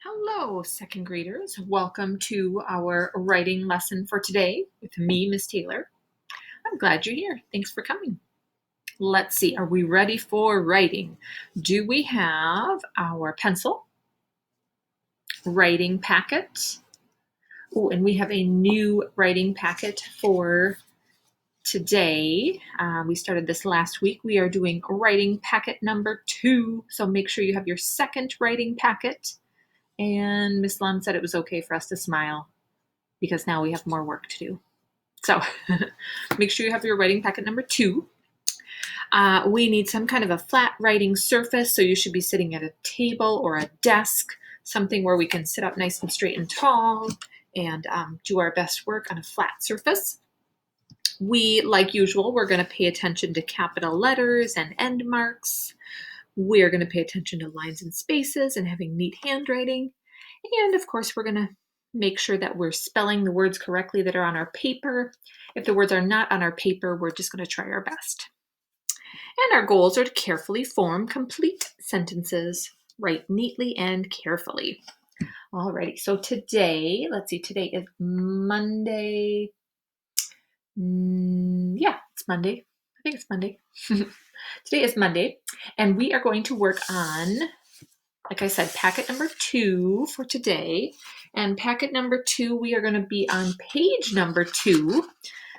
Hello, second graders. Welcome to our writing lesson for today with me, Miss Taylor. I'm glad you're here. Thanks for coming. Let's see, are we ready for writing? Do we have our pencil, writing packet? Oh, and we have a new writing packet for today. We started this last week. We are doing writing packet number 2. So make sure you have your second writing packet. And Miss Lum said it was okay for us to smile because now we have more work to do. So make sure you have your writing packet number 2. We need some kind of a flat writing surface, so you should be sitting at a table or a desk, something where we can sit up nice and straight and tall and do our best work on a flat surface. We, like usual, we're going to pay attention to capital letters and end marks. We're going to pay attention to lines and spaces and having neat handwriting. And of course, we're going to make sure that we're spelling the words correctly that are on our paper. If the words are not on our paper, we're just going to try our best. And our goals are to carefully form complete sentences, write neatly and carefully. Alrighty, so today, let's see, today is Monday. Yeah, it's Monday. I think it's Monday. Today is Monday, and we are going to work on, like I said, packet number 2 for today. And packet number 2, we are going to be on page number 2.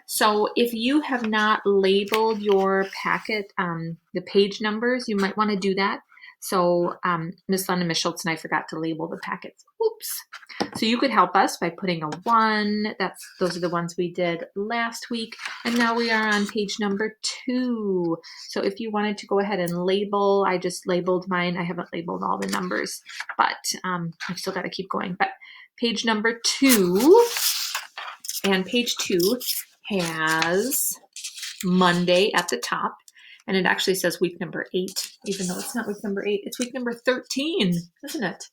So if you have not labeled your packet, the page numbers, you might want to do that. So Miss Lund and Miss Schultz and I forgot to label the packets. Oops. So you could help us by putting a 1. Those are the ones we did last week. And now we are on page number 2. So if you wanted to go ahead and label, I just labeled mine. I haven't labeled all the numbers, but I've still got to keep going. But page number 2, and page 2 has Monday at the top. And it actually says week number 8, even though it's not week number 8. It's week number 13, isn't it?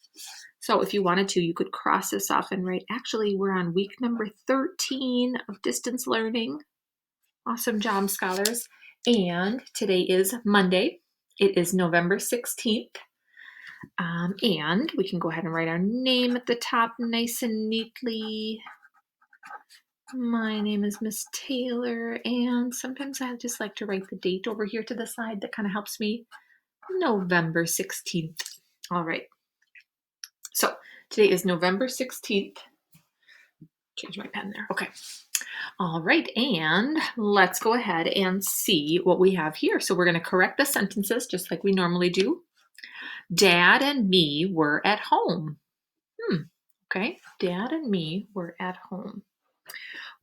So if you wanted to, you could cross this off and write, actually, we're on week number 13 of distance learning. Awesome job, scholars. And today is Monday. It is November 16th. And we can go ahead and write our name at the top nice and neatly. My name is Miss Taylor, and sometimes I just like to write the date over here to the side. That kind of helps me. November 16th. All right. So today is November 16th. Change my pen there. Okay. All right. And let's go ahead and see what we have here. So we're going to correct the sentences just like we normally do. Dad and me were at home. Okay. Dad and me were at home.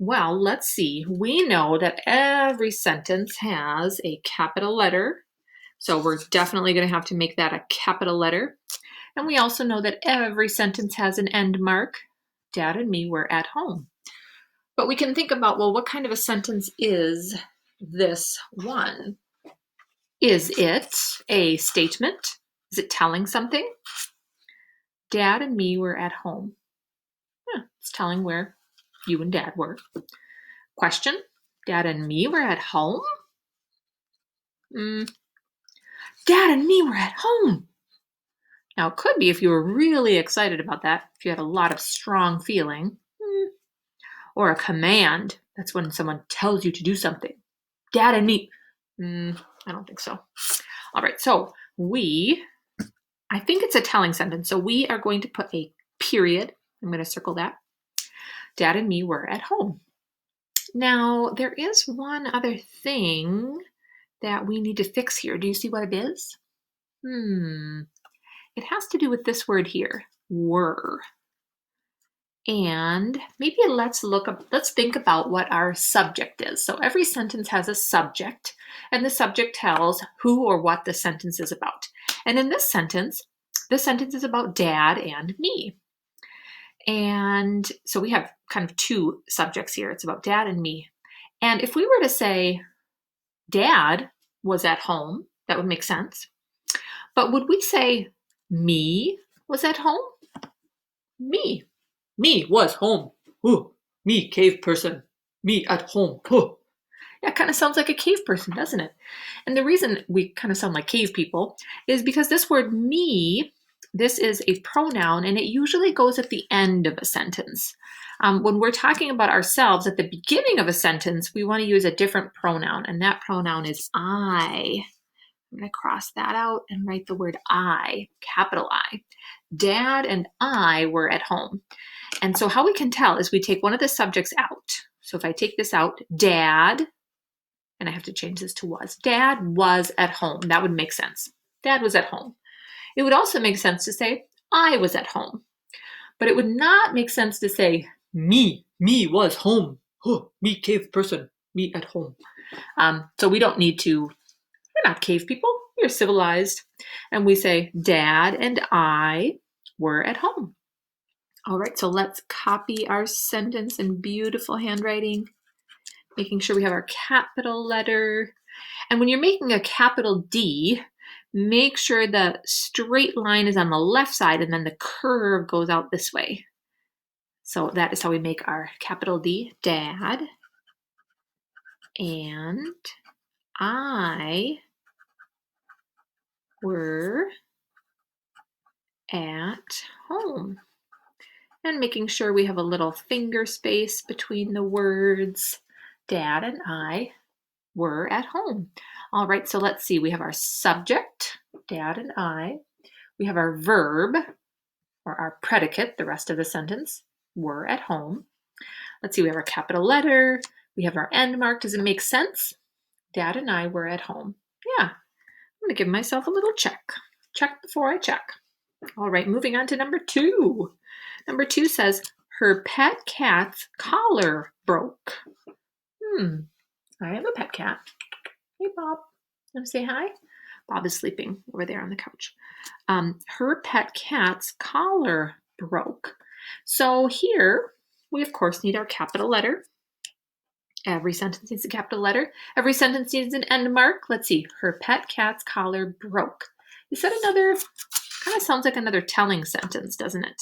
Well, let's see. We know that every sentence has a capital letter. So we're definitely going to have to make that a capital letter. And we also know that every sentence has an end mark. Dad and me were at home. But we can think about, well, what kind of a sentence is this one? Is it a statement? Is it telling something? Dad and me were at home. It's telling where you and Dad were. Question, Dad and me were at home? Dad and me were at home. Now, it could be if you were really excited about that, if you had a lot of strong feeling. Or a command. That's when someone tells you to do something. Dad and me. I don't think so. All right, so I think it's a telling sentence. So we are going to put a period. I'm going to circle that. Dad and me were at home. Now, there is one other thing that we need to fix here. Do you see what it is? It has to do with this word here, were. And maybe let's think about what our subject is. So every sentence has a subject, and the subject tells who or what the sentence is about. And in this sentence, the sentence is about Dad and me. And so we have kind of 2 subjects here. It's about Dad and me. And if we were to say Dad was at home, that would make sense. But would we say me was at home? Me was home. Ooh, me, cave person. Me at home. Ooh. Yeah, it kind of sounds like a cave person, doesn't it? And the reason we kind of sound like cave people is because this word me This is a pronoun, and it usually goes at the end of a sentence. When we're talking about ourselves at the beginning of a sentence, we want to use a different pronoun, and that pronoun is I. I'm going to cross that out and write the word I, capital I. Dad and I were at home. And so how we can tell is we take one of the subjects out. So if I take this out, Dad, and I have to change this to was. Dad was at home. That would make sense. Dad was at home. It would also make sense to say, I was at home. But it would not make sense to say, me was home. Oh, me cave person, me at home. So we don't need to, we're not cave people, we're civilized. And we say, Dad and I were at home. All right, so let's copy our sentence in beautiful handwriting, making sure we have our capital letter. And when you're making a capital D, make sure the straight line is on the left side and then the curve goes out this way. So that is how we make our capital D, Dad and I were at home. And making sure we have a little finger space between the words. Dad and I were at home. All right, so let's see. We have our subject, Dad and I. We have our verb, or our predicate, the rest of the sentence, were at home. Let's see, we have our capital letter. We have our end mark. Does it make sense? Dad and I were at home. Yeah, I'm going to give myself a little check. Check before I check. All right, moving on to number 2. Number 2 says, her pet cat's collar broke. I have a pet cat. Hey, Bob. Want to say hi? Bob is sleeping over there on the couch. Her pet cat's collar broke. So here, we of course need our capital letter. Every sentence needs a capital letter. Every sentence needs an end mark. Let's see. Her pet cat's collar broke. Is that another, kind of sounds like another telling sentence, doesn't it?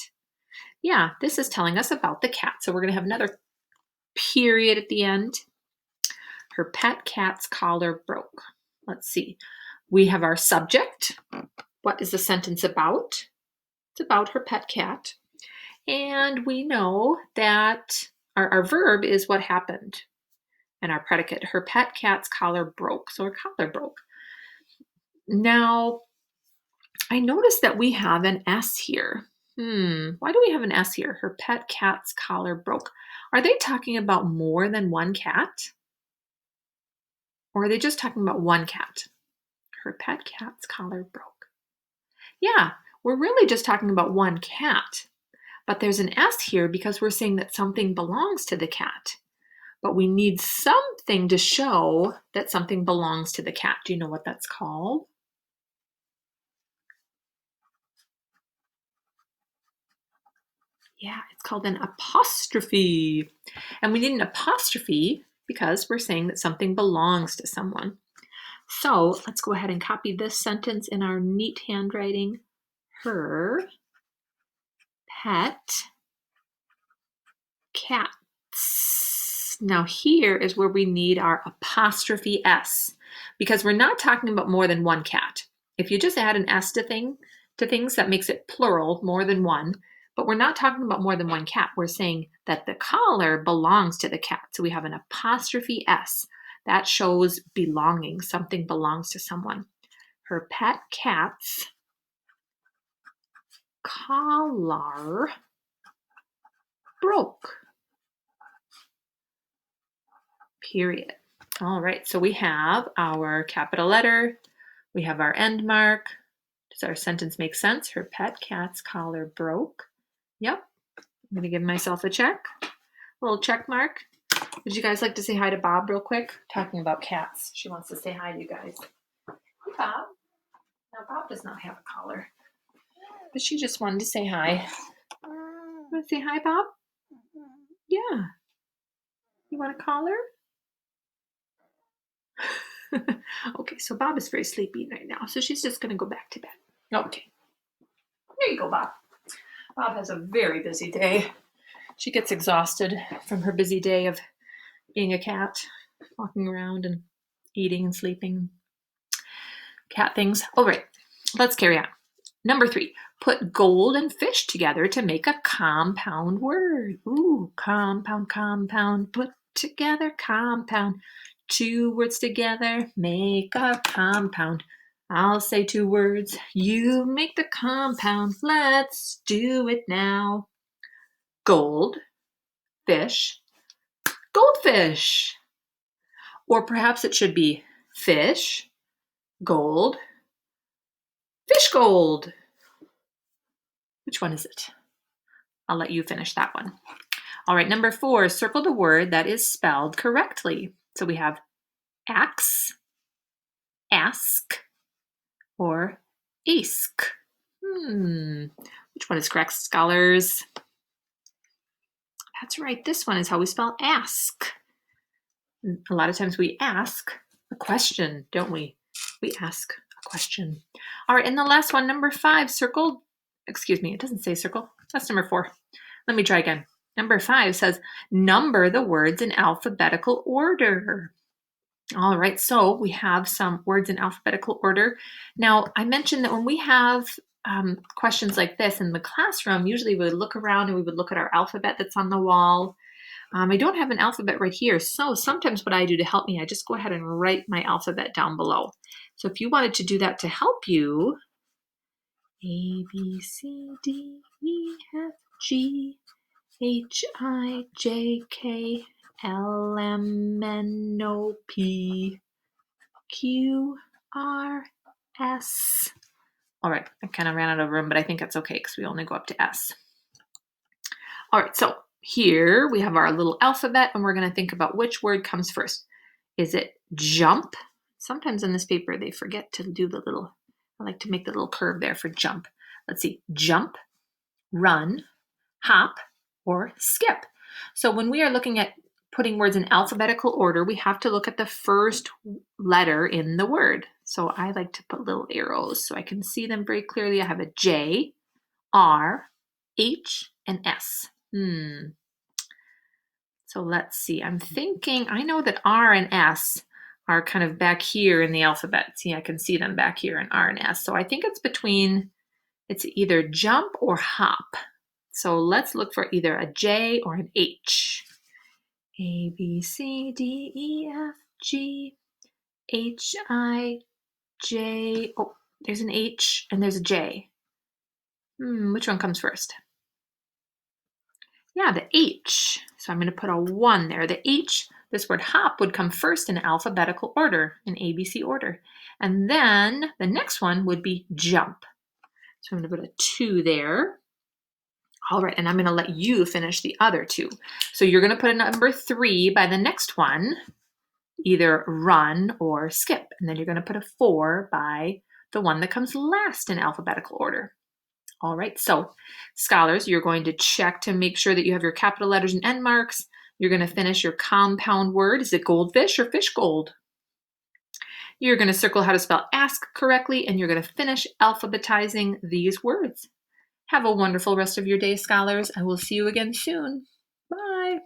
Yeah, this is telling us about the cat. So we're going to have another period at the end. Her pet cat's collar broke. Let's see. We have our subject. What is the sentence about? It's about her pet cat. And we know that our verb is what happened. And our predicate, her pet cat's collar broke. So her collar broke. Now, I noticed that we have an S here. Why do we have an S here? Her pet cat's collar broke. Are they talking about more than one cat? Or are they just talking about one cat? Her pet cat's collar broke. Yeah, we're really just talking about one cat. But there's an S here because we're saying that something belongs to the cat. But we need something to show that something belongs to the cat. Do you know what that's called? Yeah, it's called an apostrophe. And we need an apostrophe because we're saying that something belongs to someone. So let's go ahead and copy this sentence in our neat handwriting. Her pet cats. Now here is where we need our apostrophe S because we're not talking about more than one cat. If you just add an S to things, that makes it plural, more than one. But we're not talking about more than one cat. We're saying that the collar belongs to the cat. So we have an apostrophe S. That shows belonging. Something belongs to someone. Her pet cat's collar broke. Period. All right, so we have our capital letter. We have our end mark. Does our sentence make sense? Her pet cat's collar broke. Yep. I'm going to give myself a check. A little check mark. Would you guys like to say hi to Bob real quick? Talking about cats. She wants to say hi to you guys. Hey, Bob. No, Bob does not have a collar. But she just wanted to say hi. Want to say hi, Bob? Yeah. You want a collar? Okay, so Bob is very sleepy right now, so she's just going to go back to bed. Okay. There you go, Bob. Bob has a very busy day. She gets exhausted from her busy day of being a cat, walking around and eating and sleeping. Cat things. All right, let's carry on. Number 3, Put gold and fish together to make a compound word. Ooh, compound, compound, put together, compound. Two words together make a compound. I'll say two words, you make the compound. Let's do it now. Gold, fish, goldfish. Or perhaps it should be fish, gold, fish gold. Which one is it? I'll let you finish that one. All right, number 4, circle the word that is spelled correctly. So we have axe, ask, or ask. Which one is correct, scholars? That's right, this one is how we spell ask. A lot of times we ask a question, don't we? We ask a question. All right, and the last one, number 5, circle. Excuse me, it doesn't say circle. That's number 4. Let me try again. Number 5 says, number the words in alphabetical order. All right, so we have some words in alphabetical order. Now, I mentioned that when we have questions like this in the classroom, usually we would look around and we would look at our alphabet that's on the wall. I don't have an alphabet right here, so sometimes what I do to help me, I just go ahead and write my alphabet down below. So if you wanted to do that to help you, A, B, C, D, E, F, G, H, I, J, K, L, M, N, O, P, Q, R, S. All right, I kind of ran out of room, but I think that's okay because we only go up to S. All right, so here we have our little alphabet and we're going to think about which word comes first. Is it jump? Sometimes in this paper they forget to do the little, I like to make the little curve there for jump. Let's see, jump, run, hop, or skip. So when we are looking at putting words in alphabetical order, we have to look at the first letter in the word. So I like to put little arrows so I can see them very clearly. I have a J, R, H, and S. So let's see. I'm thinking, I know that R and S are kind of back here in the alphabet. See, I can see them back here in R and S. So I think it's between, it's either jump or hop. So let's look for either a J or an H. A, B, C, D, E, F, G, H, I, J. Oh, there's an H and there's a J. Which one comes first? Yeah, the H. So I'm going to put a 1 there. The H, this word hop, would come first in alphabetical order, in ABC order. And then the next one would be jump. So I'm going to put a 2 there. All right, and I'm going to let you finish the other 2. So you're going to put a number 3 by the next one, either run or skip. And then you're going to put a 4 by the one that comes last in alphabetical order. All right, so scholars, you're going to check to make sure that you have your capital letters and end marks. You're going to finish your compound word. Is it goldfish or fish gold? You're going to circle how to spell ask correctly, and you're going to finish alphabetizing these words. Have a wonderful rest of your day, scholars. I will see you again soon. Bye.